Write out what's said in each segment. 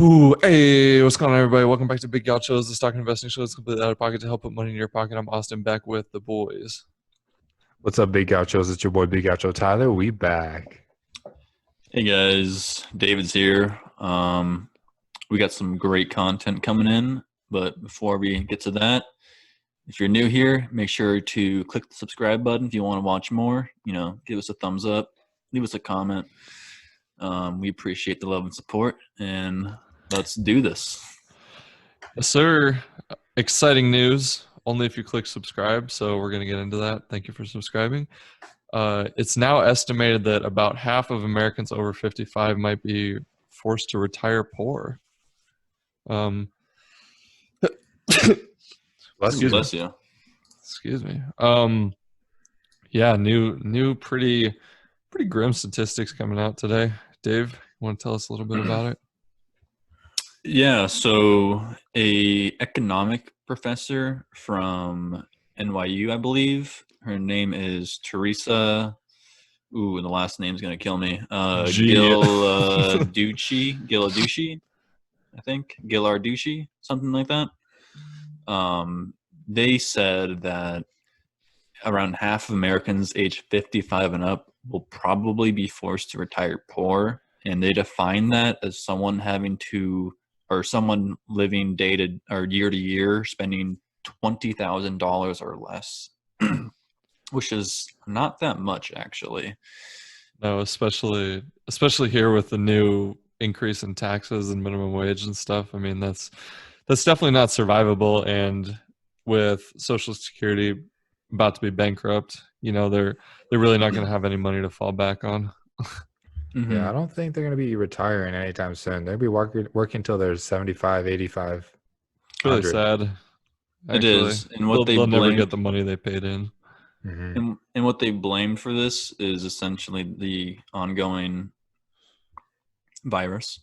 Ooh, hey, what's going on, everybody? Welcome back to Big Gauchos, the stock investing show that's completely out of pocket to help put money in your pocket. I'm Austin, back with the boys. What's up, Big Gauchos? It's your boy Big Gaucho Tyler. We back. Hey guys, David's here. We got some great content coming in, but before we get to that, if you're new here, make sure to click the subscribe button if you want to watch more. Give us a thumbs up, leave us a comment. We appreciate the love and support, and let's do this. Yes, sir. Exciting news. Only if you click subscribe, so we're going to get into that. Thank you for subscribing. It's now estimated that about half of Americans over 55 might be forced to retire poor. Bless you. Excuse me. Yeah, new pretty grim statistics coming out today. Dave, you want to tell us a little bit about it? Yeah, so a economic professor from NYU, I believe. Her name is Teresa. Ooh, and the last name's gonna kill me. Gilarducci, I think. Gilarducci, something like that. They said that around half of Americans aged 55 and up will probably be forced to retire poor, and they define that as someone someone living year to year, spending $20,000 or less, which is not that much actually. No, especially here with the new increase in taxes and minimum wage and stuff. I mean, that's definitely not survivable. And with Social Security about to be bankrupt, they're really not going to have any money to fall back on. Mm-hmm. Yeah, I don't think they're going to be retiring anytime soon. They'll be working until they're 75, 85. It's really sad. Actually. It is. And what they'll never get the money they paid in. Mm-hmm. And what they blamed for this is essentially the ongoing virus.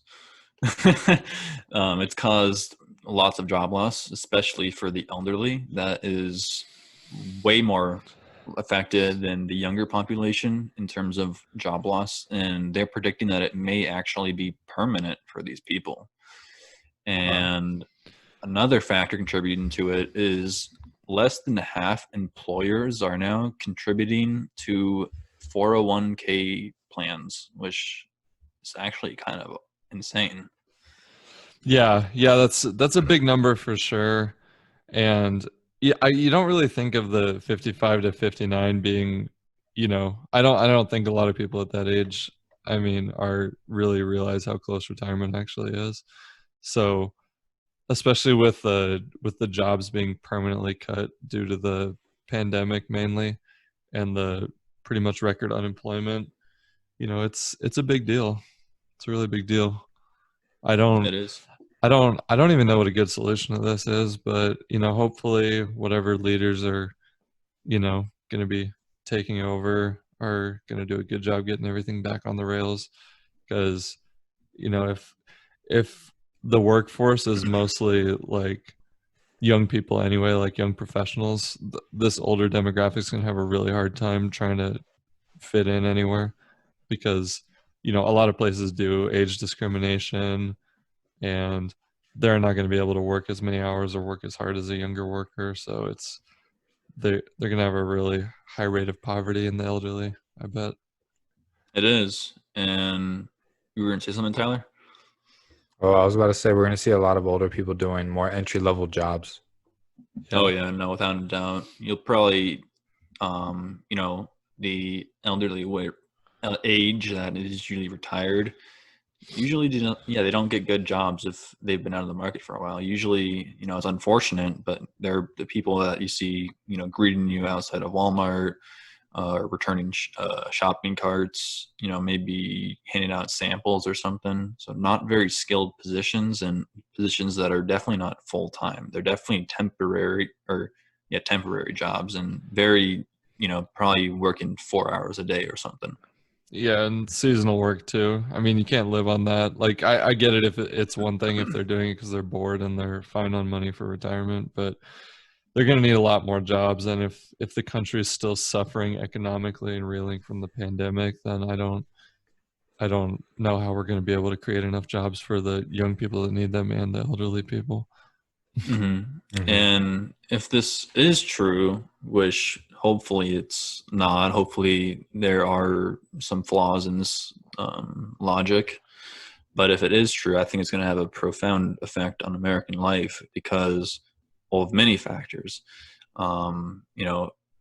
It's caused lots of job loss, especially for the elderly. That is way more affected than the younger population in terms of job loss. And they're predicting that it may actually be permanent for these people. And another factor contributing to it is less than half employers are now contributing to 401k plans, which is actually kind of insane. Yeah, that's a big number for sure. And you don't really think of the 55 to 59 being, I don't think a lot of people at that age, I mean, are really realize how close retirement actually is. So especially with the jobs being permanently cut due to the pandemic mainly, and the pretty much record unemployment, it's a big deal. It's a really big deal. It is. I don't even know what a good solution to this is, but hopefully whatever leaders are, going to be taking over are going to do a good job getting everything back on the rails. Because if the workforce is mostly like young people anyway, like young professionals, this older demographic is going to have a really hard time trying to fit in anywhere, because a lot of places do age discrimination, and they're not going to be able to work as many hours or work as hard as a younger worker. So they're going to have a really high rate of poverty in the elderly, I bet. It is. And you were going to say something, Tyler? Well, I was about to say we're going to see a lot of older people doing more entry-level jobs. Yeah. Oh, yeah, no, without a doubt. You'll probably, the elderly age that is usually retired, usually they don't get good jobs if they've been out of the market for a while. Usually, it's unfortunate, but they're the people that you see, greeting you outside of Walmart, returning shopping carts, maybe handing out samples or something. So not very skilled positions, and positions that are definitely not full time. They're definitely temporary jobs, and very, probably working 4 hours a day or something. Yeah, and seasonal work too. I mean, you can't live on that. Like, I get it if it's one thing if they're doing it because they're bored and they're fine on money for retirement, but they're going to need a lot more jobs. And if the country is still suffering economically and reeling from the pandemic, then I don't I don't know how we're going to be able to create enough jobs for the young people that need them and the elderly people. And if this is true, which hopefully it's not, hopefully there are some flaws in this logic. But if it is true, I think it's going to have a profound effect on American life because of many factors.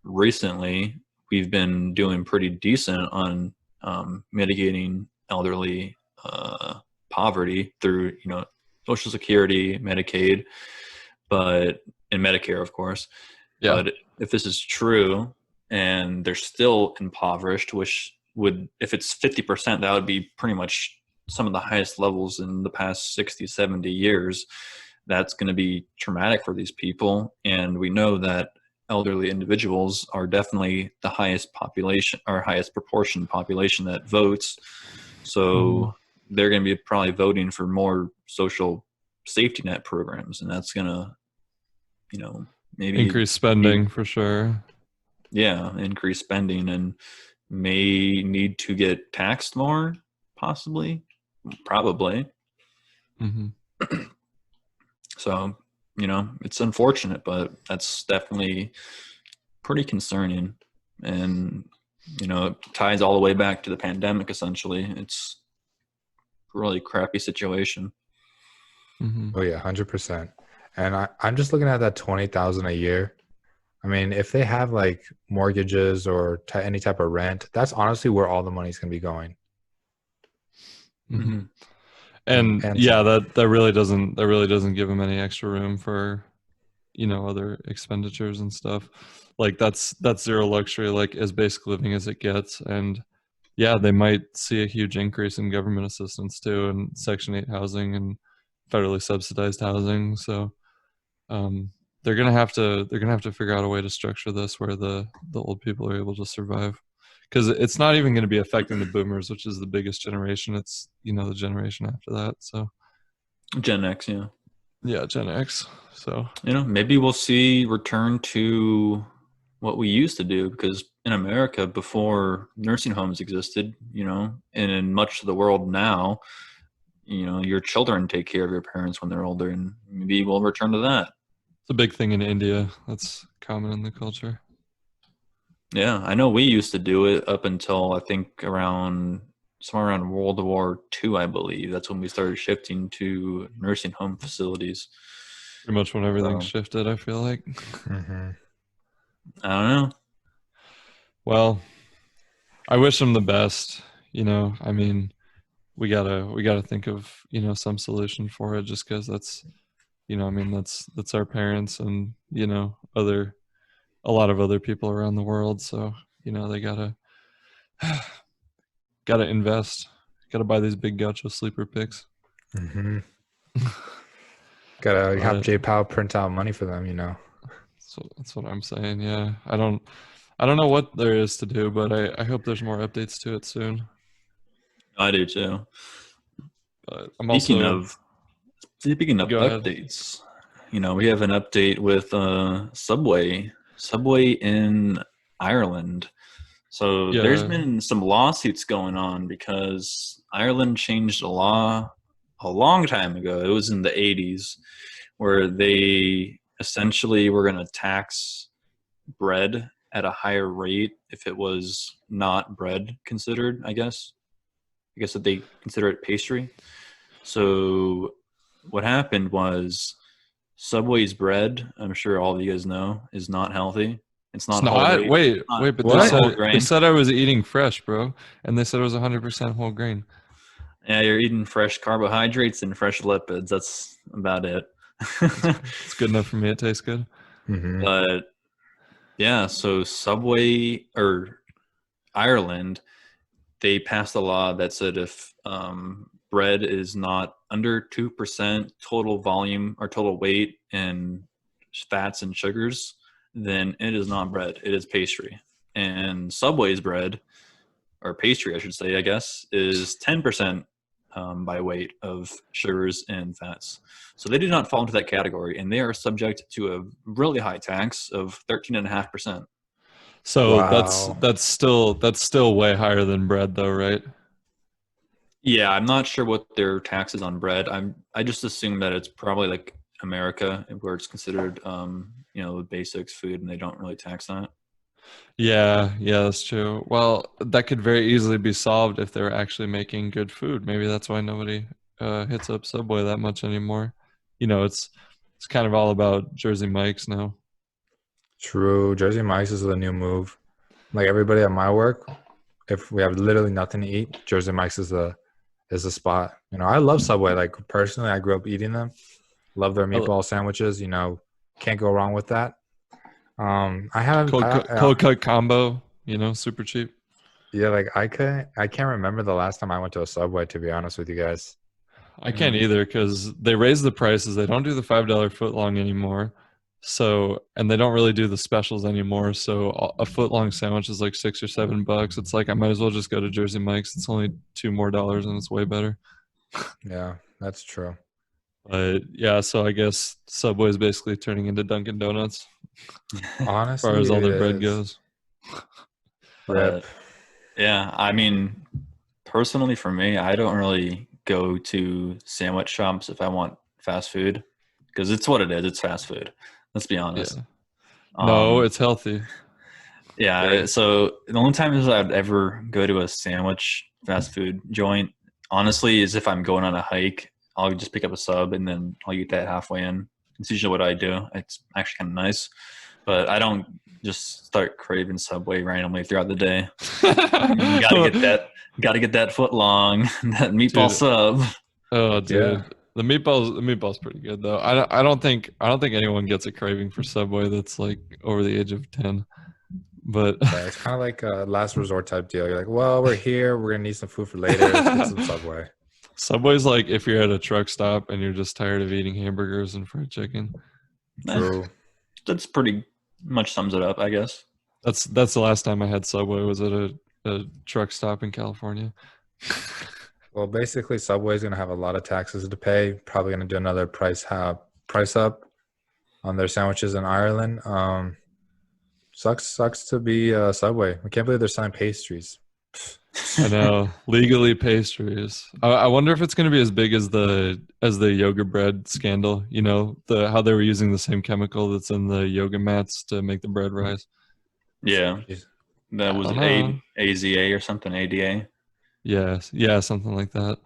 Recently we've been doing pretty decent on mitigating elderly poverty through, Social Security, Medicaid, and Medicare, of course. Yeah. But if this is true and they're still impoverished, which would, if it's 50%, that would be pretty much some of the highest levels in the past 60, 70 years. That's going to be traumatic for these people. And we know that elderly individuals are definitely the highest population or highest proportion population that votes. So they're going to be probably voting for more social safety net programs. And that's going to, maybe increase spending for sure. Yeah, increase spending and may need to get taxed more, possibly, probably. So, it's unfortunate, but that's definitely pretty concerning. And, it ties all the way back to the pandemic, essentially. It's a really crappy situation. Oh, yeah, 100%. And I'm just looking at that 20,000 a year. I mean, if they have like mortgages or any type of rent, that's honestly where all the money's going to be going. And And yeah, that really doesn't give them any extra room for, other expenditures and stuff. Like that's zero luxury, like as basic living as it gets. And yeah, they might see a huge increase in government assistance too, and Section 8 housing and federally subsidized housing. So they're gonna have to figure out a way to structure this where the old people are able to survive, because it's not even going to be affecting the boomers, which is the biggest generation. It's the generation after that. So Gen X, yeah, Gen X. So maybe we'll see return to what we used to do, because in America before nursing homes existed, and in much of the world now, your children take care of your parents when they're older, and maybe we'll return to that. it's a big thing in India. That's common in the culture. Yeah, I know we used to do it up until I think somewhere around World War II, I believe. That's when we started shifting to nursing home facilities. Pretty much when everything shifted, I feel like. I don't know. Well, I wish them the best. I mean, we gotta think of some solution for it, just because that's that's our parents and a lot of other people around the world. So they gotta invest, gotta buy these big gaucho sleeper picks. Gotta have J Powell print out money for them. So that's what I'm saying. Yeah, I don't know what there is to do, but I hope there's more updates to it soon. I do too. But I'm Speaking of updates, we have an update with Subway in Ireland. So there's been some lawsuits going on because Ireland changed a law a long time ago. It was in the 80s, where they essentially were going to tax bread at a higher rate if it was not bread considered, I guess that they consider it pastry. So what happened was Subway's bread, I'm sure all of you guys know, is not healthy. It's not whole grain. Wait, but they said I was eating fresh, bro, and they said it was 100% whole grain. Yeah, you're eating fresh carbohydrates and fresh lipids. That's about it. It's good enough for me. It tastes good. But yeah, so Subway or Ireland, they passed a law that said if bread is not under 2% total volume or total weight in fats and sugars, then it is not bread. It is pastry. And Subway's bread, or pastry, I should say, I guess, is 10% by weight of sugars and fats. So they do not fall into that category, and they are subject to a really high tax of 13.5%. So that's still way higher than bread, though, right? Yeah, I'm not sure what their tax is on bread. I just assume that it's probably like America where it's considered the basics food and they don't really tax that. Yeah, yeah, that's true. Well, that could very easily be solved if they're actually making good food. Maybe that's why nobody hits up Subway that much anymore. It's kind of all about Jersey Mike's now. True. Jersey Mike's is the new move. Like everybody at my work, if we have literally nothing to eat, Jersey Mike's is the spot. I love Subway. Like personally, I grew up eating them. Love their I meatball sandwiches. Can't go wrong with that. I have, Cold cut combo, super cheap. yeah, like I can't remember the last time I went to a Subway, to be honest with you guys. I can't either because they raise the prices. They don't do the $5 foot long anymore. So, and they don't really do the specials anymore. So a foot long sandwich is like $6 or $7. It's like I might as well just go to Jersey Mike's. It's only $2 more and it's way better. Yeah, that's true. But yeah, so I guess Subway is basically turning into Dunkin' Donuts as far Honestly, as it all their bread is. goes. Rip. But yeah, I mean, personally for me, I don't really go to sandwich shops if I want fast food because it's what it is. It's fast food. Let's be honest. Yeah. No, Um, it's healthy. yeah. Very. So the only times I'd ever go to a sandwich fast food joint, honestly, is if I'm going on a hike. I'll just pick up a sub and then I'll eat that halfway in. It's usually what I do. It's actually kind of nice, but I don't just start craving Subway randomly throughout the day. Got to get that. Got to get that foot long, that meatball Dude, sub. oh, Yeah. dude, the meatball's pretty good though. I don't think anyone gets a craving for Subway that's like over the age of 10. But Yeah, it's kind of like a last resort type deal. You're like, well, we're here. We're gonna need some food for later. Let's get some Subway. Subway's like if you're at a truck stop and you're just tired of eating hamburgers and fried chicken. Eh, True. that's pretty much sums it up, I guess. That's the last time I had Subway was at a truck stop in California. Well, basically, Subway's gonna have a lot of taxes to pay. Probably gonna do another price up on their sandwiches in Ireland. Sucks to be Subway. I can't believe they're selling pastries. I know legally pastries. I wonder if it's going to be as big as the yoga bread scandal. The how they were using the same chemical that's in the yoga mats to make the bread rise. Yeah, Jeez. that I was don't know. AZA or something. ADA. Yes, yeah, something like that.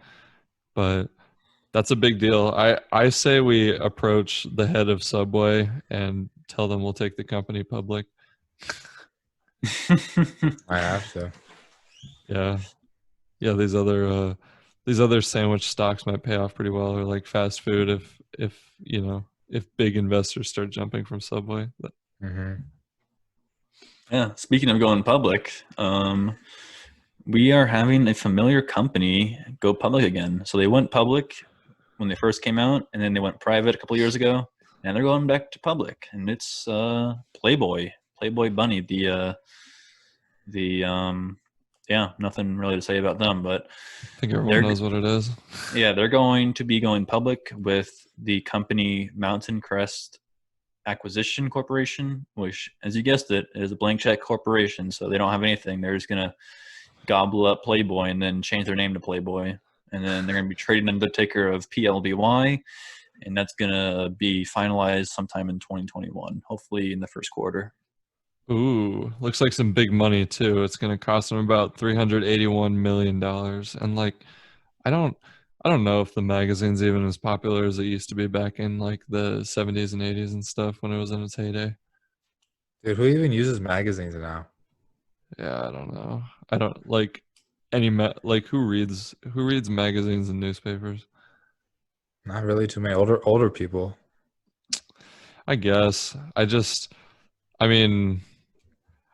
But that's a big deal. I say we approach the head of Subway and tell them we'll take the company public. I have to. Yeah, yeah. These other sandwich stocks might pay off pretty well, or like fast food if big investors start jumping from Subway. Hmm. Yeah. Speaking of going public, we are having a familiar company go public again. So they went public when they first came out, and then they went private a couple years ago, and they're going back to public. And it's Playboy Bunny. The yeah, nothing really to say about them, but I think everyone they're knows what it is. yeah, they're going to be going public with the company Mountain Crest Acquisition Corporation, which, as you guessed it, is a blank check corporation. So they don't have anything. They're just gonna gobble up Playboy and then change their name to Playboy, and then they're gonna be trading under the ticker of PLBY, and that's gonna be finalized sometime in 2021, hopefully in the first quarter. Ooh, looks like some big money too. It's going to cost them about $381 million, and like, I don't, I don't know if the magazine's even as popular as it used to be back in like the '70s and '80s and stuff when it was in its heyday. Dude, who even uses magazines now? Yeah, I don't know. I don't like like who reads magazines and newspapers. Not really too many older people. I guess I mean,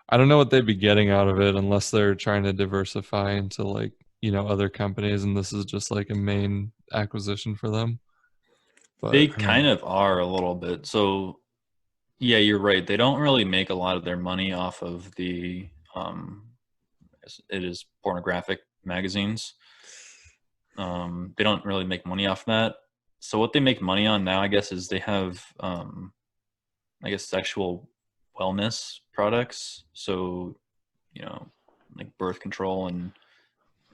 I don't know what they'd be getting out of it unless they're trying to diversify into like, other companies and this is just like a main acquisition for them. They But I mean, kind of are a little bit. So yeah, you're right. They don't really make a lot of their money off of the it is pornographic magazines. They don't really make money off that. So what they make money on now, I guess, is they have I guess sexual wellness products. So, you know, like birth control and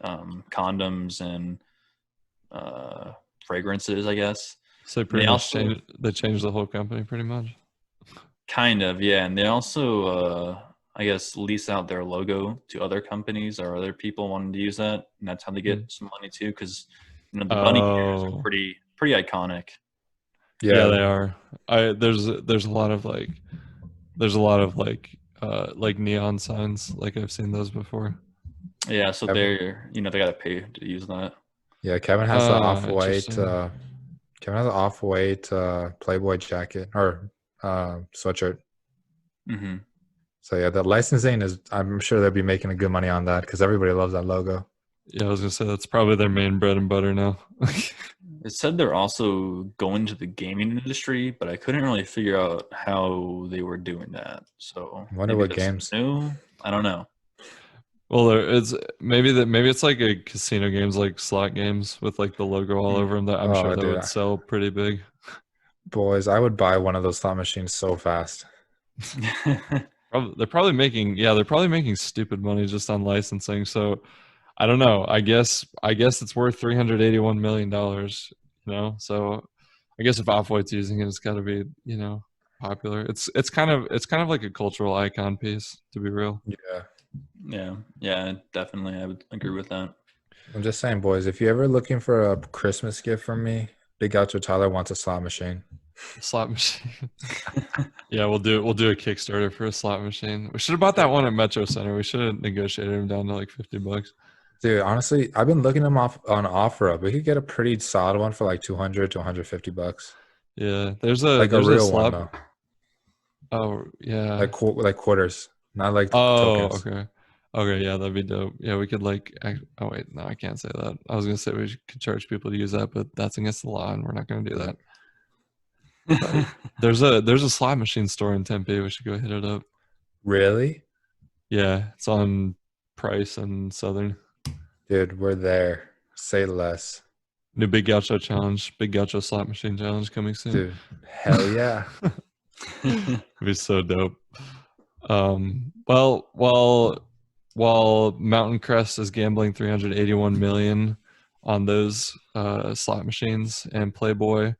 condoms and fragrances, I guess. So And they pretty much also changed the whole company pretty much. kind of, yeah, and they also I guess lease out their logo to other companies or other people wanting to use that, and that's how they get some money too. Because the bunny ears are Oh, pretty iconic. yeah, Yeah, they are. There's a lot of like neon signs. Like I've seen those before. Yeah, so Kevin, they're they gotta pay to use that. yeah, Kevin has the off-white. Interesting. Kevin has an off-white Playboy jacket or sweatshirt. Hmm. So yeah, the licensing is. I'm sure they'll be making a good money on that because everybody loves that logo. Yeah, I was gonna say that's probably their main bread and butter now. It said they're also going to the gaming industry, but I couldn't really figure out how they were doing that. So I wonder maybe what that's games. new. I don't know. Well, it's maybe it's like a casino games like slot games with like the logo all over them. That I'm sure Oh, that dude, would sell pretty big. boys, I would buy one of those slot machines so fast. They're probably making stupid money just on licensing. So I don't know. I guess it's worth $381 million. So I guess if Off-White's using it, it's got to be popular. It's kind of like a cultural icon piece, to be real. Yeah, Yeah, definitely. I would agree with that. I'm just saying, boys, if you're ever looking for a Christmas gift from me, Big Oucho Tyler wants a slot machine. Slot machine. Yeah, we'll do a Kickstarter for a slot machine. We should have bought that one at Metro Center. We should have negotiated him down to like $50. Dude, honestly, I've been looking them off on OfferUp. We could get a pretty solid one for like 200 to 150 bucks. Yeah, there's a Like a there's a real one slot. though. Oh yeah. Like quarters, not like Oh, tokens. okay. Okay, yeah, that'd be dope. Yeah, we could oh wait, no, I can't say that. I was gonna say could charge people to use that, but that's against the law, and we're not gonna do that. But there's a slot machine store in Tempe. We should go hit it up. Really? Yeah, it's on Price and Southern. Dude, we're there. Say less. New Big Gaucho challenge, Big Gaucho slot machine challenge coming soon. Dude, hell yeah. It'd be so dope. Well, while Mountain Crest is gambling 381 million on those slot machines and Playboy,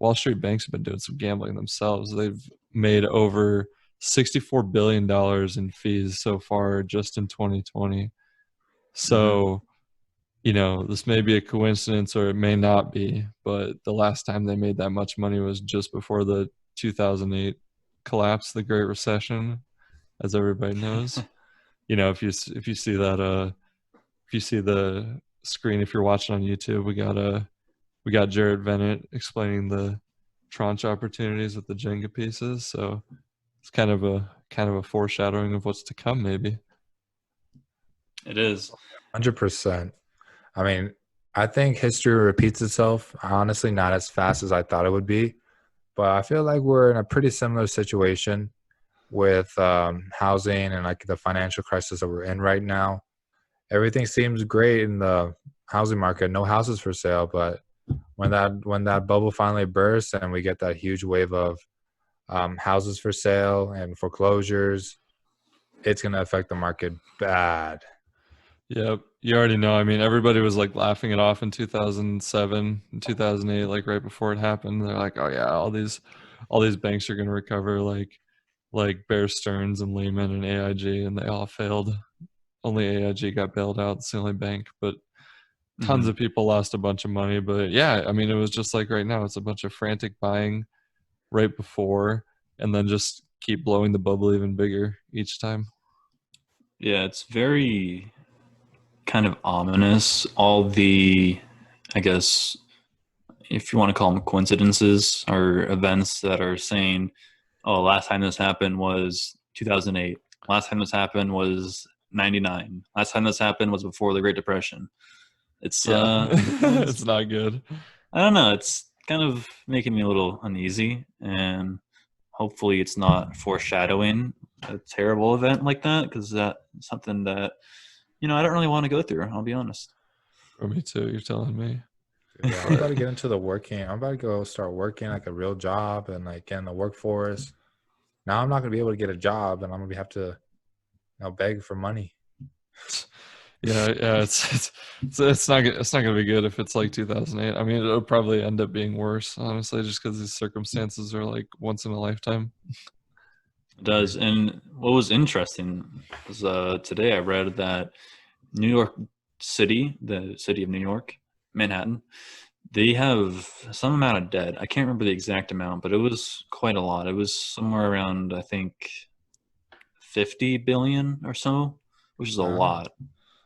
Wall Street banks have been doing some gambling themselves. They've made over $64 billion in fees so far just in 2020. So, this may be a coincidence or it may not be, but the last time they made that much money was just before the 2008 collapse, the Great Recession, as everybody knows. If you see that if you see the screen, if you're watching on YouTube, we got Jared Bennett explaining the tranche opportunities with the Jenga pieces. So it's kind of a foreshadowing of what's to come, maybe. It is. 100%. I mean, I think history repeats itself. Honestly, not as fast as I thought it would be, but I feel like we're in a pretty similar situation with housing and like the financial crisis that we're in right now. Everything seems great in the housing market. No houses for sale, but when that bubble finally bursts and we get that huge wave of houses for sale and foreclosures, it's going to affect the market bad. Yep. You already know. I mean, everybody was like laughing it off in 2007 and 2008, like right before it happened. They're like, "Oh yeah, all these banks are going to recover like Bear Stearns and Lehman and AIG, and they all failed. Only AIG got bailed out. It's the only bank, but tons of people lost a bunch of money. But yeah, I mean, it was just like right now, it's a bunch of frantic buying right before, and then just keep blowing the bubble even bigger each time. Yeah, it's very kind of ominous. All the, I guess, if you want to call them coincidences or events that are saying, oh, last time this happened was 2008. Last time this happened was 99. Last time this happened was before the Great Depression. It's, Yeah, it's it's not good. I don't know. It's kind of making me a little uneasy, and hopefully it's not foreshadowing a terrible event like that, because that's something that, I don't really want to go through. I'll be honest. For me too. You're telling me. Yeah, I'm about to get into the working. I'm about to go start working like a real job and like get in the workforce. Now I'm not gonna be able to get a job, and I'm gonna have to, beg for money. Yeah, it's not gonna be good if it's like 2008. I mean, it'll probably end up being worse, honestly, just because these circumstances are like once in a lifetime. It does. And what was interesting was today I read that New York City, the city of New York, Manhattan, they have some amount of debt. I can't remember the exact amount, but it was quite a lot. It was somewhere around, I think, 50 billion or so, which is a Wow. lot.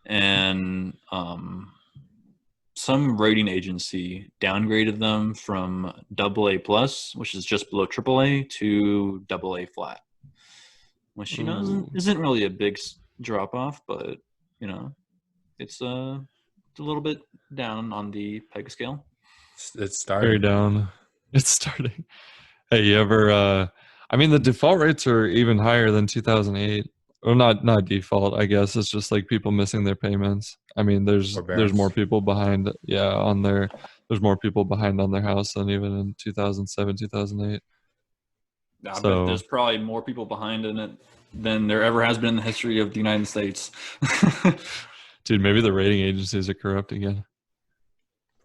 And some rating agency downgraded them from AA plus, which is just below AAA, to AA flat, which Ooh, isn't really a big drop off, but you know it's a little bit down on the peg scale. It's very starting. down. It's starting. Hey, you ever? I mean, the default rates are even higher than 2008. Or not default. I guess it's just like people missing their payments. I mean, there's more Forbearance. people behind. Yeah, on their there's more people behind on their house than even in 2007, 2008. I bet So, there's probably more people behind in it than there ever has been in the history of the United States. dude, maybe the rating agencies are corrupt again.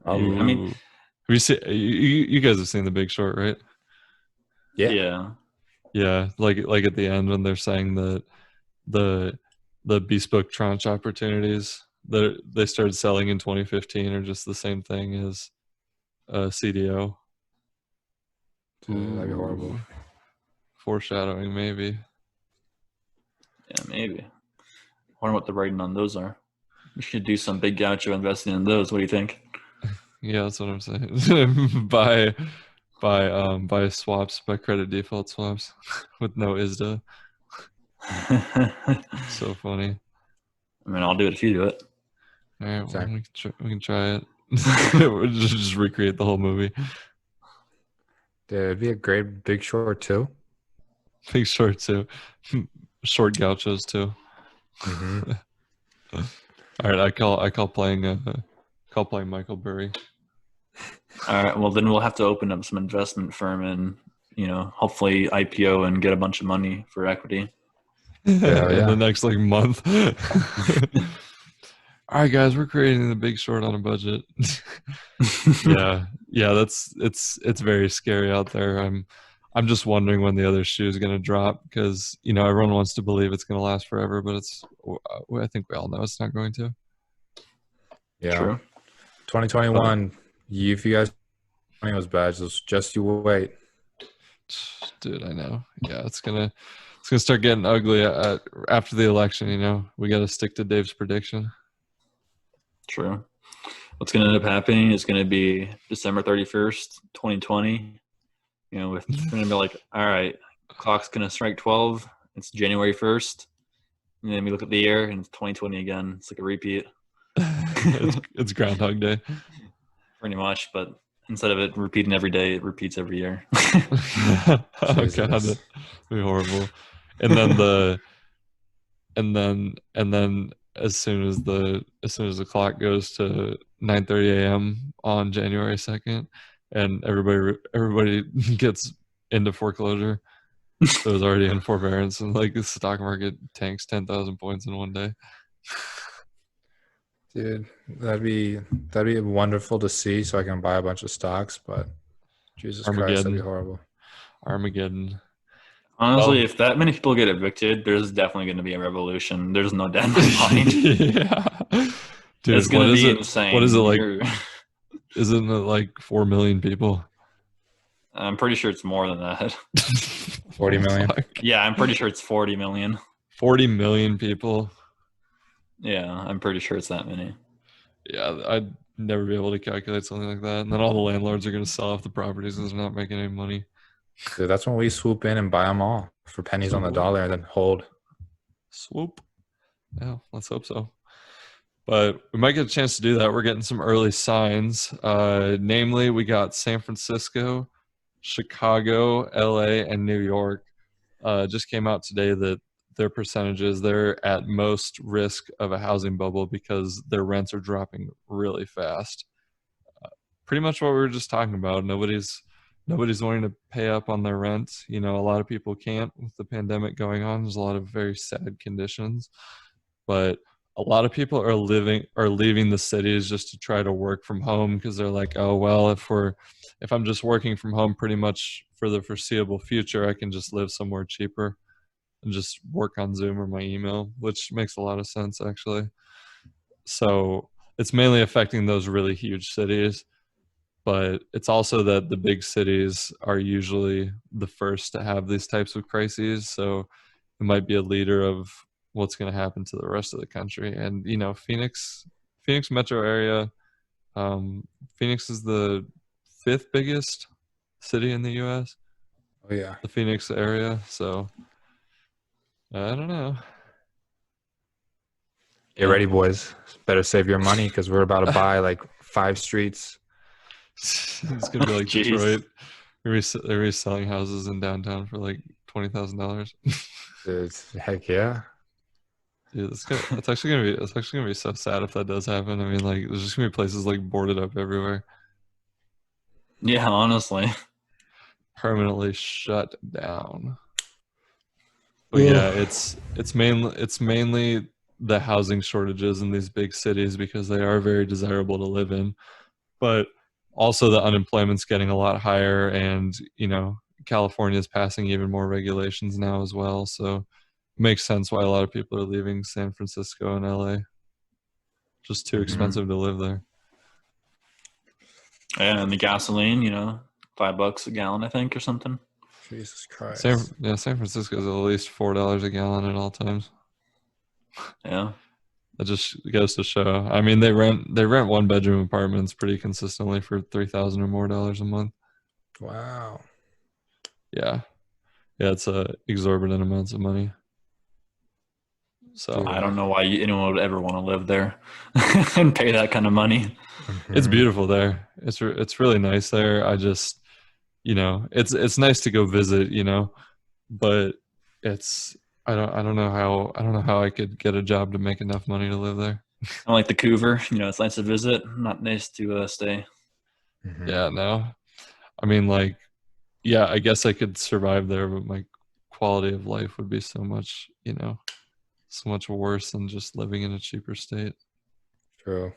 Maybe. Probably. I mean, Ooh, have you seen? You guys have seen The Big Short, right? Yeah. yeah. Yeah, like at the end when they're saying that the the bespoke tranche opportunities that they started selling in 2015 are just the same thing as CDO. Dude, that'd be horrible. Ooh, foreshadowing maybe. Yeah, maybe. I wonder what the rating on those are. We should do some big gaucho investing in those. What do you think? Yeah, that's what I'm saying. Buy swaps, buy credit default swaps with no ISDA. I So funny. mean, I'll do it if you do it. All right, well, Same. we can try it. We'll just recreate the whole movie. Dude, it'd be a great Big Short too. Big short too. Short gauchos too. Mm-hmm. All right, call playing Michael Burry. All right. Well, then we'll have to open up some investment firm and hopefully IPO and get a bunch of money for equity. Hell In the yeah. next like month. All right, guys, we're creating the Big Short on a budget. Yeah, it's very scary out there. I'm just wondering when the other shoe is going to drop because everyone wants to believe it's going to last forever, but I think we all know it's not going to. Yeah. True. 2021. If you guys was bad, just you wait. Dude, I know. Yeah, it's gonna start getting ugly after the election. We got to stick to Dave's prediction. True. What's going to end up happening is going to be December 31st, 2020. We're going to be like, all right, clock's going to strike 12. It's January 1st. And then we look at the year and it's 2020 again. It's like a repeat. It's Groundhog Day. Pretty much, but instead of it repeating every day, it repeats every year. Oh God, Jesus. that'd be horrible. And then and then as soon as the clock goes to 9:30 a.m. on January 2nd, and everybody gets into foreclosure. That was already in forbearance, and like the stock market tanks 10,000 points in one day. Dude, that'd be wonderful to see so I can buy a bunch of stocks, but Jesus Christ, that'd be Armageddon, Horrible. Armageddon. Honestly, Well, if that many people get evicted, there's definitely going to be a revolution. There's no doubt in my mind. yeah, It's dude, going what to is be it? What is it insane. like? Isn't it like 4 million people? I'm pretty sure it's more than that. 40 Oh, million. fuck. Yeah, I'm pretty sure it's 40 million. 40 million people. Yeah, I'm pretty sure it's that many. Yeah, I'd never be able to calculate something like that. And then all the landlords are going to sell off the properties because they're not making any money. Dude, that's when we swoop in and buy them all for pennies on the Swoop. dollar and then hold. Swoop. Yeah, let's hope so. But we might get a chance to do that. We're getting some early signs. Namely, we got San Francisco, Chicago, LA, and New York. Just came out today that their percentages, they're at most risk of a housing bubble because their rents are dropping really fast. Pretty much what we were just talking about. Nobody's wanting to pay up on their rent. A lot of people can't with the pandemic going on. There's a lot of very sad conditions. But a lot of people are leaving the cities just to try to work from home because they're like, oh well, if I'm just working from home pretty much for the foreseeable future, I can just live somewhere cheaper and just work on Zoom or my email, which makes a lot of sense actually. So it's mainly affecting those really huge cities, but it's also that the big cities are usually the first to have these types of crises. So it might be a leader of what's going to happen to the rest of the country. And Phoenix metro area, Phoenix is the fifth biggest city in the U.S. Oh yeah. The Phoenix area. So I don't know. Get ready, boys. Better save your money because we're about to buy like 5 streets. It's gonna be like Jeez. Detroit. They're reselling houses in downtown for like $20,000. Heck yeah. Dude, it's actually gonna be so sad if that does happen. I mean, like, there's just gonna be places like boarded up everywhere, Yeah, honestly. permanently shut down. But yeah, it's mainly the housing shortages in these big cities because they are very desirable to live in, but also the unemployment's getting a lot higher, and California is passing even more regulations now as well. So it makes sense why a lot of people are leaving San Francisco and LA. Just too Mhm. expensive to live there. And the gasoline, $5 a gallon, I think, or something. Jesus Christ. San Francisco is at least $4 a gallon at all times. Yeah. That just goes to show. I mean, they rent 1-bedroom apartments pretty consistently for $3,000 or more a month. Wow. Yeah, it's exorbitant amounts of money. So Dude, I don't know why anyone would ever want to live there and pay that kind of money. it's Mhm. beautiful there. It's really nice there. I just, it's nice to go visit, but it's I don't know how I could get a job to make enough money to live there. I like the Coover. It's nice to visit, not nice to stay. Mhm. Yeah, no. I mean, like, yeah, I guess I could survive there, but my quality of life would be so much worse than just living in a cheaper state. True.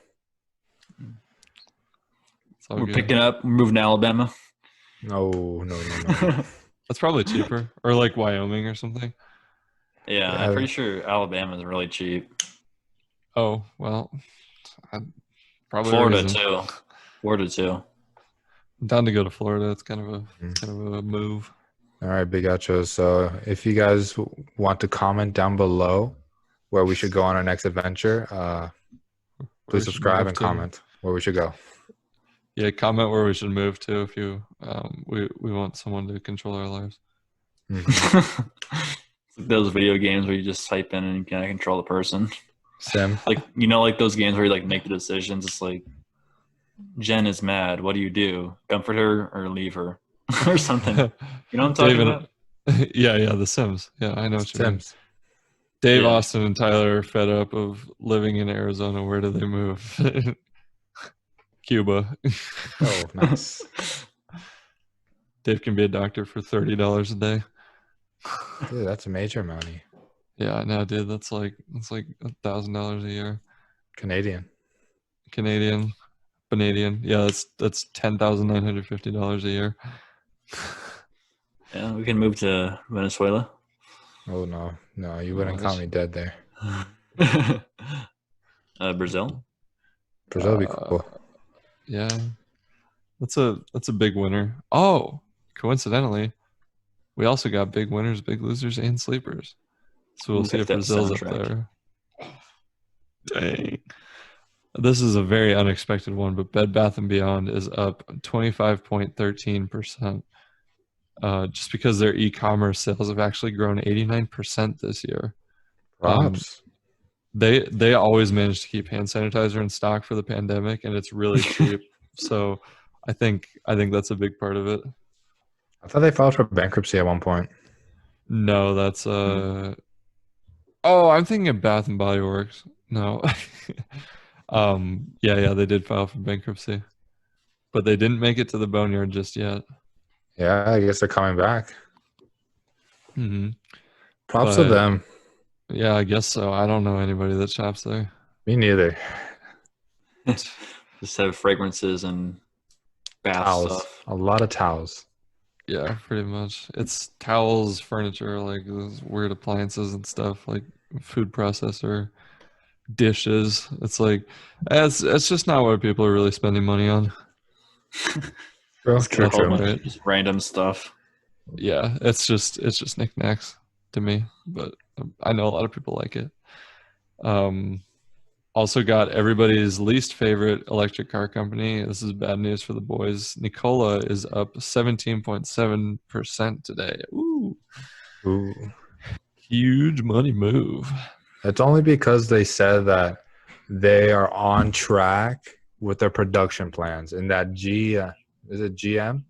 It's all We're good. picking up. We're moving to Alabama. No. That's probably cheaper, or like Wyoming or something. Yeah, I'm Yeah. pretty sure Alabama is really cheap. Oh well, probably a Florida reason. too. Florida too. I'm down to go to Florida. It's kind of Mhm. a move. All right, Big Achos. So if you guys want to comment down below where we should go on our next adventure, Where please we should subscribe move and to. comment where we should go. Yeah, comment where we should move to if you we want someone to control our lives. Mhm. Those video games where you just type in and you kind of control the person. Sim. Like like those games where you like make the decisions. It's like Jen is mad. What do you do? Comfort her or leave her or something. You know what I'm talking David, about? yeah, The Sims. Yeah, I know what you mean. Sims. Dave, Yeah. Austin, and Tyler are fed up of living in Arizona. Where do they move? Cuba. Oh, nice. Dave can be a doctor for $30 a day. Dude, that's major money. Yeah, I know, dude. That's like $1,000 a year. Canadian. Canadian. Yeah, that's $10,950 a year. Yeah, we can move to Venezuela. Oh no. No, you Oh, wouldn't count me dead there. Brazil. Brazil would be cool. Yeah, that's a big winner. Oh, coincidentally, we also got big winners, big losers, and sleepers. So we'll Who see if picked that Brazil's up soundtrack? there. Dang. This is a very unexpected one, but Bed Bath and Beyond is up 25.13%. Just because their e-commerce sales have actually grown 89% this year. Props. They always manage to keep hand sanitizer in stock for the pandemic, and it's really cheap. So I think that's a big part of it. I thought they filed for bankruptcy at one point. No, that's oh, I'm thinking of Bath and Body Works. No. Yeah, they did file for bankruptcy, but they didn't make it to the boneyard just yet. Yeah, I guess they're coming back. hmm Props to But them. Yeah, I guess so. I don't know anybody that shops there. Me neither. Just have fragrances and bath Towels. stuff. A lot of towels. Yeah, pretty much. It's towels, furniture, like those weird appliances and stuff, like food processor, dishes. It's like it's just not what people are really spending money on. True, Just got a true, whole true. bunch Right. of just random stuff. Yeah, it's just knickknacks to me, but I know a lot of people like it. Um, Also got everybody's least favorite electric car company. This is bad news for the boys. Nikola is up 17.7% today. Ooh, Ooh. huge money move. It's only because they said that they are on track with their production plans and that is it GM?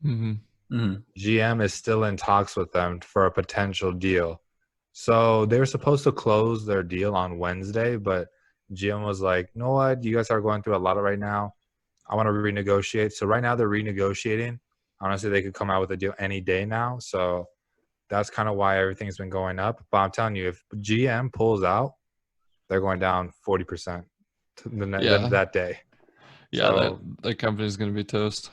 Hmm. Mm. GM is still in talks with them for a potential deal. So they were supposed to close their deal on Wednesday, but GM was like, you know what? You guys are going through a lot right now. I want to renegotiate. So right now they're renegotiating. Honestly, they could come out with a deal any day now. So that's kind of why everything's been going up. But I'm telling you, if GM pulls out, they're going down 40% Yeah, that day. yeah, that So that company's gonna be toast.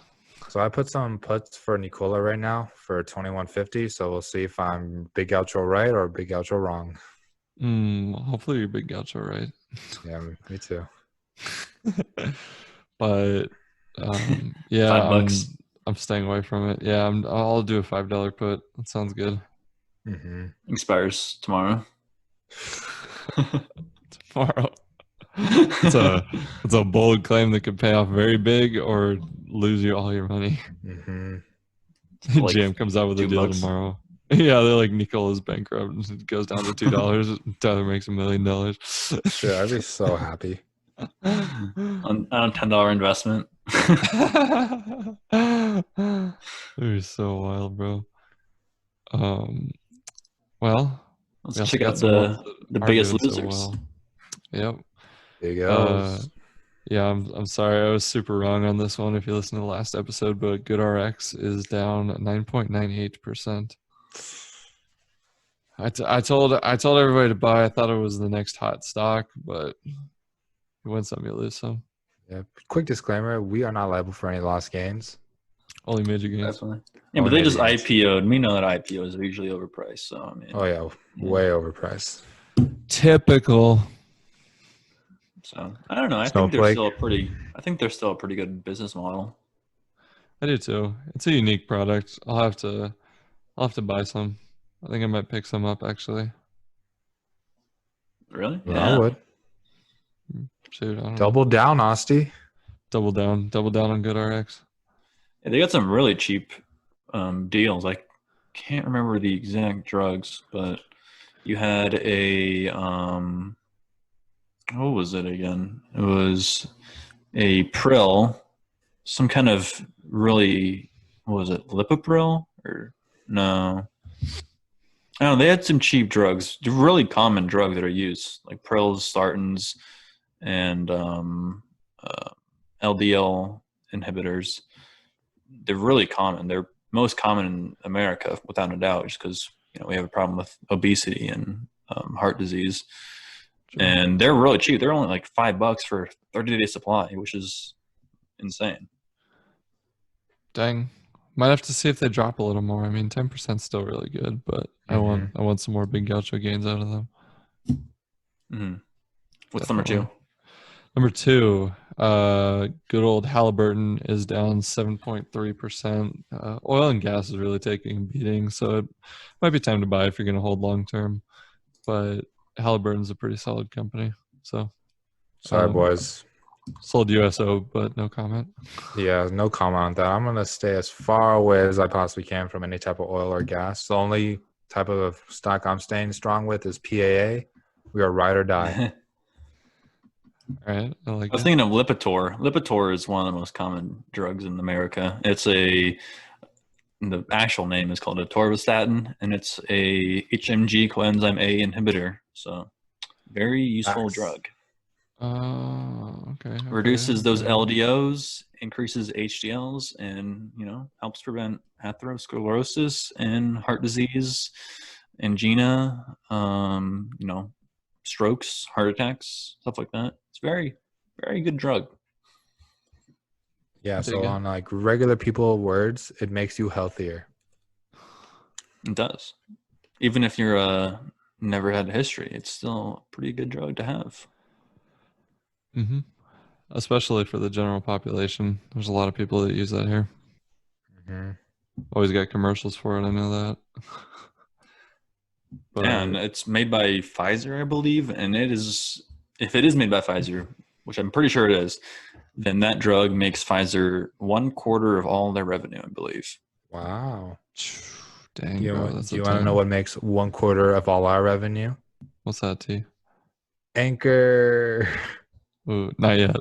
so I put some puts for Nicola right now for 2150. So we'll see if I'm big outro right or big outro wrong. Hopefully you're big gaucho, right? Yeah, me too. But yeah, $5. I'm staying away from it. Yeah, I'll do a $5 put. That sounds good. Hmm. Expires tomorrow. Tomorrow. It's a bold claim that could pay off very big or lose you all your money. Hmm. Like GM comes out with a deal $2. tomorrow. Yeah, they're like Nicola's bankrupt. It goes down to $2. Tyler makes $1 million. Shit, I'd be so happy. On $10 investment. They're so wild, bro. Um, well, Let's we also check got out some ones that the aren't biggest doing so losers. well. Yep. Big Uh, L's. yeah, I'm sorry. I was super wrong on this one if you listen to the last episode, but GoodRx is down 9.98%. I told everybody to buy. I thought it was the next hot stock, but you win some, you lose some. Yeah. Quick disclaimer: we are not liable for any lost gains. Only major gains. Definitely. Yeah, but Only they major just gains. IPO'd. We know that IPOs are usually overpriced. So I mean, Oh yeah, way overpriced. Typical. so I don't know. I think they're Snowflake. still a pretty. I think they're still a pretty good business model. I do too. It's a unique product. I'll have to buy some. I think I might pick some up actually. Really? Well, I Yeah. would Shoot, I don't know. double down, Austin. Double down on GoodRx. Yeah, they got some really cheap deals. I can't remember the exact drugs, but you had a what was it again? It was a Prill, some kind of really, what was it, Lipipril or no? I don't know. They had some cheap drugs, really common drugs that are used, like Prills, Sartans, and uh, LDL inhibitors. They're really common. They're most common in America, without a doubt, just because we have a problem with obesity and heart disease, Sure. and they're really cheap. They're only like $5 for 30-day supply, which is insane. Dang. Might have to see if they drop a little more. I mean, 10% still really good, but I Mm-hmm. want I want some more big gaucho gains out of them. Mm-hmm. What's number Definitely. two? Number two, good old Halliburton is down 7.3%. Oil and gas is really taking a beating, so it might be time to buy if you're going to hold long term. But Halliburton's a pretty solid company. So Sorry, um, boys. sold USO, but no comment. Yeah, no comment on that. I'm gonna stay as far away as I possibly can from any type of oil or gas. The only type of stock I'm staying strong with is PAA. We are ride or die. I All right, I like was it. thinking of Lipitor. Lipitor is one of the most common drugs in America. The actual name is called atorvastatin, and it's a HMG coenzyme A inhibitor. So very useful Facts. drug. Okay, Reduces those okay. LDOs, increases HDLs, and helps prevent atherosclerosis and heart disease, angina, strokes, heart attacks, stuff like that. It's very, very good drug. Yeah, Dig so it. on like regular people words, it makes you healthier. It does. Even if you're never had a history, it's still a pretty good drug to have. Mm-hmm. Especially for the general population. There's a lot of people that use that here. Mm-hmm. Always got commercials for it. I know that. Yeah, and But it's made by Pfizer, I believe. And it is, if it is made by Pfizer, which I'm pretty sure it is, then that drug makes Pfizer 1/4 of all their revenue, I believe. Wow. dang, bro, that's Do a you want to know ton. what makes 1/4 of all our revenue? What's that, T? Anchor. Ooh, not yet.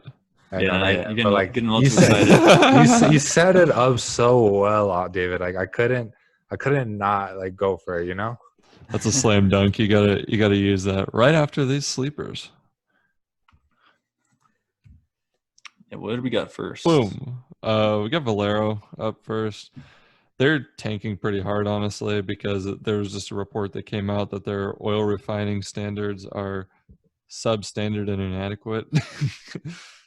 I know, Yeah, not yeah, yet, you're but getting, like getting a you little too said, excited. you set it up so well, David. Like I couldn't not like go for it. You know? That's a slam dunk. You gotta use that right after these sleepers. Yeah, what did we got first? Boom. We got Valero up first. They're tanking pretty hard, honestly, because there was just a report that came out that their oil refining standards are substandard and inadequate.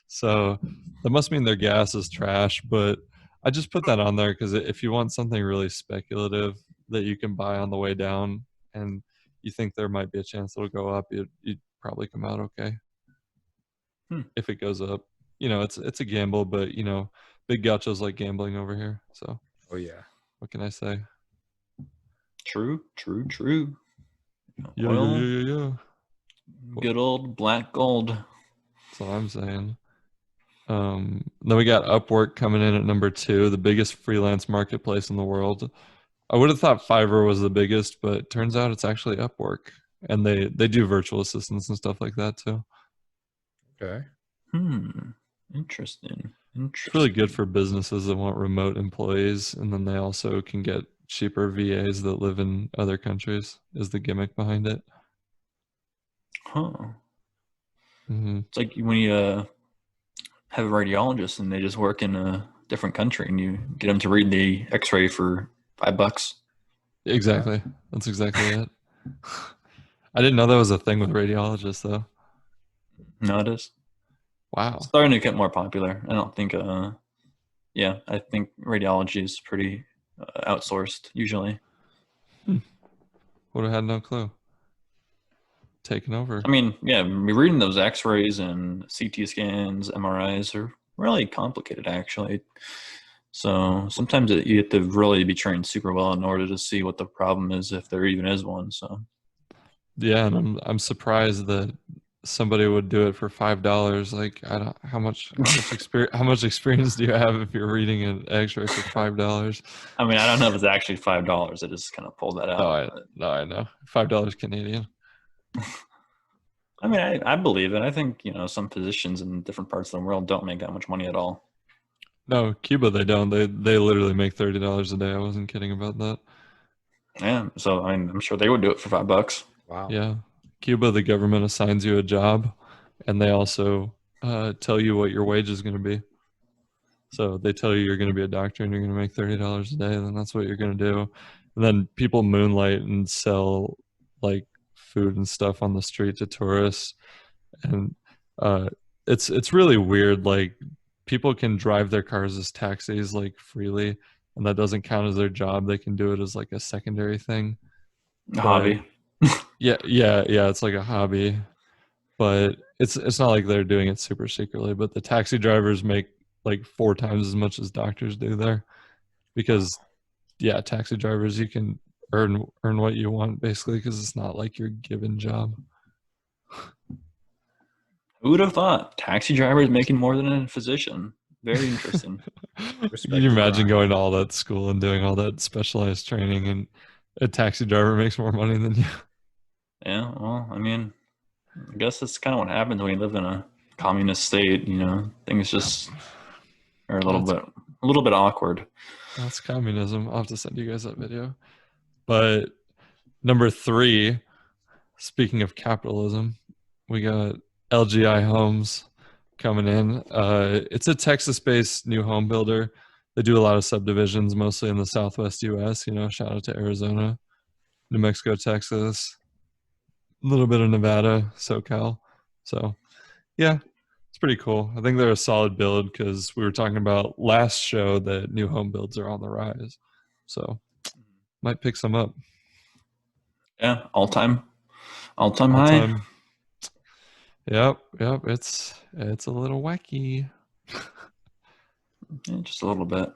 So that must mean their gas is trash. But I just put that on there because if you want something really speculative that you can buy on the way down and you think there might be a chance it'll go up, you'd probably come out okay Hmm. if it goes up. It's a gamble, but big gauchos like gambling over here. So Oh yeah. what can I say? True, true, true. Yeah, yeah, Oil, yeah, yeah, yeah. good old black gold. That's what I'm saying. Then we got Upwork coming in at number 2, the biggest freelance marketplace in the world. I would have thought Fiverr was the biggest, but turns out it's actually Upwork, and they do virtual assistants and stuff like that too. Okay. Interesting. It's really good Interesting. for businesses that want remote employees, and then they also can get cheaper VAs that live in other countries. Is the gimmick behind it? Huh. Mm-hmm. It's like when you have a radiologist and they just work in a different country and you get them to read the x-ray for $5. Exactly. That's exactly it. I didn't know that was a thing with radiologists, though. No, it is. It's Wow. starting to get more popular. I don't think, I think radiology is pretty outsourced usually. Would have had no clue. Taken over. I mean, yeah, reading those x-rays and CT scans, MRIs are really complicated actually. So sometimes you have to really be trained super well in order to see what the problem is, if there even is one. So Yeah, and I'm surprised that somebody would do it for $5. Like, I don't how much experience do you have if you're reading an X-ray for $5? I mean, I don't know if it's actually $5. I just kind of pulled that No, out. I no, I know. $5 Canadian. I mean, I believe it. I think, some physicians in different parts of the world don't make that much money at all. No, Cuba they don't. They literally make $30 a day. I wasn't kidding about that. Yeah. So, I mean, I'm sure they would do it for $5. Wow. Yeah. Cuba, the government assigns you a job and they also tell you what your wage is going to be. So they tell you you're going to be a doctor and you're going to make $30 a day, then that's what you're going to do. And then people moonlight and sell like food and stuff on the street to tourists, and uh, it's really weird. Like people can drive their cars as taxis like freely, and that doesn't count as their job. They can do it as like a secondary thing. A But hobby. yeah, yeah, yeah, it's like a hobby, but it's not like they're doing it super secretly. But the taxi drivers make like 4 times as much as doctors do there because yeah, taxi drivers you can earn what you want basically because it's not like your given job. Who would have thought taxi drivers making more than a physician? Very interesting. Can Respect you the imagine grind. going to all that school and doing all that specialized training and a taxi driver makes more money than you? Yeah. Well, I mean, I guess that's kind of what happens when you live in a communist state. Things just are a That's little bit awkward. that's communism. I'll have to send you guys that video. But number 3, speaking of capitalism, we got LGI Homes coming in. It's a Texas-based new home builder. They do a lot of subdivisions, mostly in the Southwest U.S. Shout out to Arizona. New Mexico, Texas, a little bit of Nevada, SoCal. So yeah, it's pretty cool. I think they're a solid build because we were talking about last show that new home builds are on the rise. So might pick some up. Yeah, all-time All high. time. Yep. It's a little wacky. Yeah, just a little bit.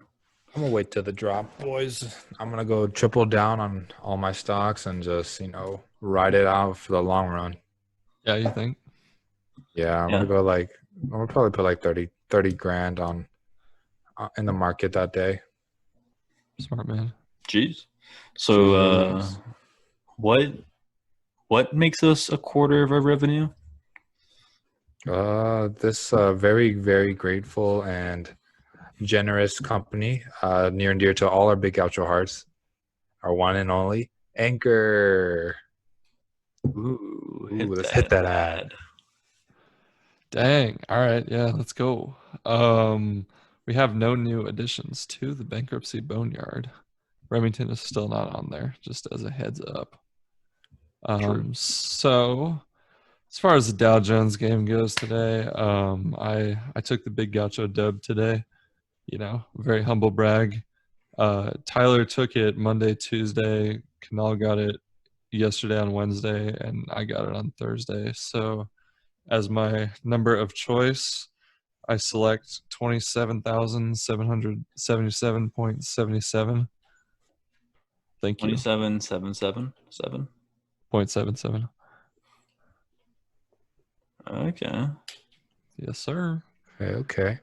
I'm gonna wait till the drop, boys. I'm gonna go triple down on all my stocks and just ride it out for the long run. Yeah, you think? Yeah, I'm Yeah. gonna probably put like 30 grand on in the market that day. Smart man. Jeez. So what makes us a quarter of our revenue? This very, very grateful and generous company, near and dear to all our Big Gaucho hearts, our one and only Anchor. Ooh, Let's hit that ad. Dang. All right. Yeah, let's go. We have no new additions to the bankruptcy boneyard. Remington is still not on there, just as a heads up. True. So as far as the Dow Jones game goes today, I took the big Gaucho dub today. Very humble brag. Tyler took it Monday, Tuesday. Kanal got it yesterday on Wednesday, and I got it on Thursday. So as my number of choice, I select 27,777.77. Thank you. 27,777. 0.77. Okay. Yes, sir. Okay.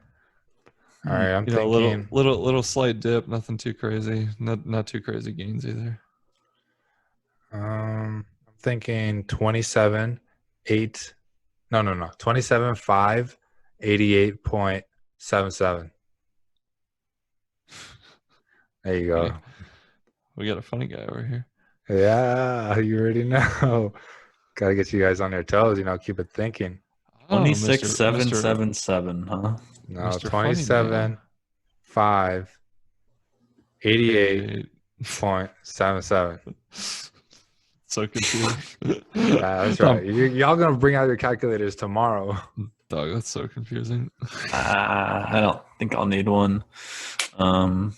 All right. I'm A thinking. little slight dip, nothing too crazy. Not too crazy gains either. I'm thinking 27, 8. No. 27, 5, 88.77. There you go. Hey, we got a funny guy over here. Yeah, you already know. Gotta get you guys on your toes, keep it thinking. 26,777, huh? No, Mr. Funny 27, Man. 5, 88.77. So confusing. Yeah, that's right. Y'all gonna bring out your calculators tomorrow. Dog, that's so confusing. I don't think I'll need one. I'm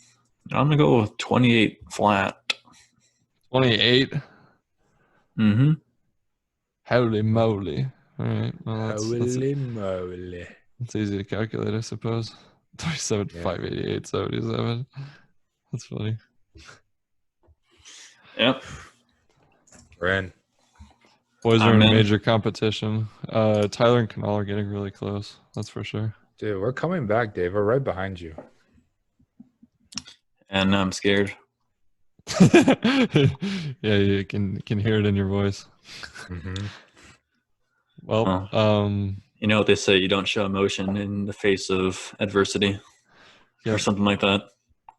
gonna go with 28 flat. 28. Mm-hmm. Holy moly! All right, well Holy moly! that's easy to calculate, I suppose. 27, 588, 77. That's funny. Yep. We're in. Boys are in major competition. Tyler and Kanal are getting really close. That's for sure. Dude, we're coming back, Dave. We're right behind you. And I'm scared. Yeah, you can hear it in your voice. Mm-hmm. Well, you know what they say, you don't show emotion in the face of adversity. Or something like that.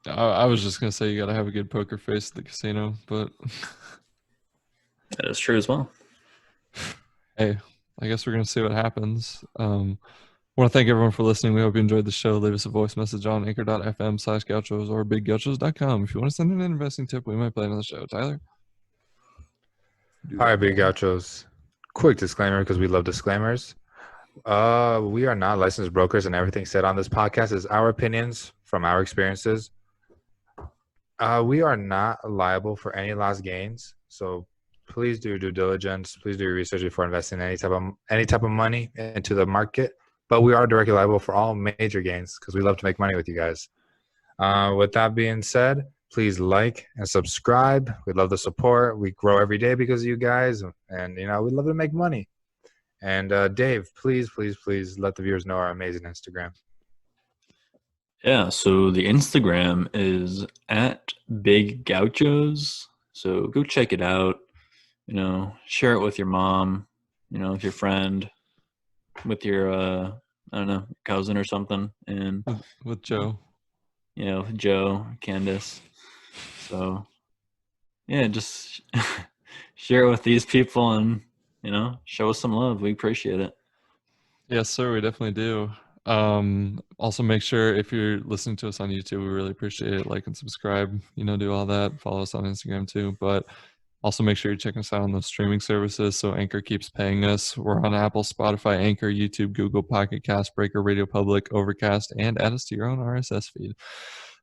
I was just gonna say you gotta have a good poker face at the casino, but that is true as well. Hey, I guess we're gonna see what happens. I want to thank everyone for listening. We hope you enjoyed the show. Leave us a voice message on anchor.fm/gauchos or biggauchos.com. If you want to send in an investing tip, we might play another show. Tyler? All right, Big Gauchos. Quick disclaimer, because we love disclaimers. We are not licensed brokers, and everything said on this podcast is our opinions from our experiences. We are not liable for any lost gains, so please do due diligence. Please do your research before investing any type of money into the market. But we are directly liable for all major gains because we love to make money with you guys. With that being said, please like and subscribe. We love the support. We grow every day because of you guys, and we love to make money. And Dave, please let the viewers know our amazing Instagram. Yeah, so the Instagram is at Big Gauchos. So go check it out. Share it with your mom, with your friend, with your I don't know, cousin or something, and with Joe. With Joe, Candace. So yeah, just share it with these people and show us some love. We appreciate it. Yes, sir, we definitely do. Also make sure if you're listening to us on YouTube, we really appreciate it. Like and subscribe, do all that. Follow us on Instagram too. But Also, make sure you check us out on those streaming services so Anchor keeps paying us. We're on Apple, Spotify, Anchor, YouTube, Google, Pocket Cast, Breaker, Radio Public, Overcast, and add us to your own RSS feed.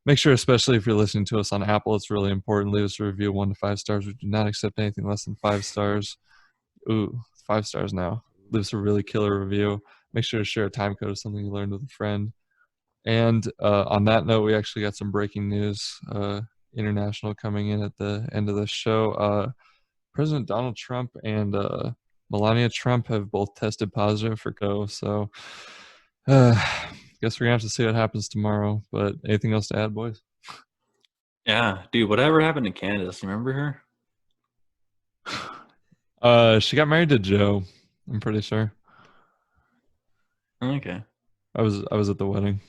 Make sure, especially if you're listening to us on Apple, it's really important. Leave us a review 1 to 5 stars. We do not accept anything less than 5 stars. Ooh, 5 stars now. Leave us a really killer review. Make sure to share a time code of something you learned with a friend. And on that note, we actually got some breaking news, international, coming in at the end of the show. President Donald Trump and Melania Trump have both tested positive for COVID. So guess we're going to have to see what happens tomorrow. But anything else to add, boys? Yeah, dude, whatever happened to Candace? You remember her? She got married to Joe, I'm pretty sure. Okay. I was at the wedding.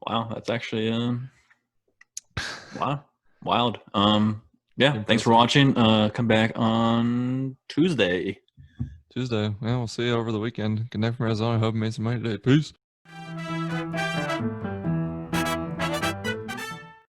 Wow, that's actually wow, wild. Yeah, thanks for watching. Come back on Tuesday. Yeah, we'll see you over the weekend. Good night from Arizona. Hope you made some money today. Peace.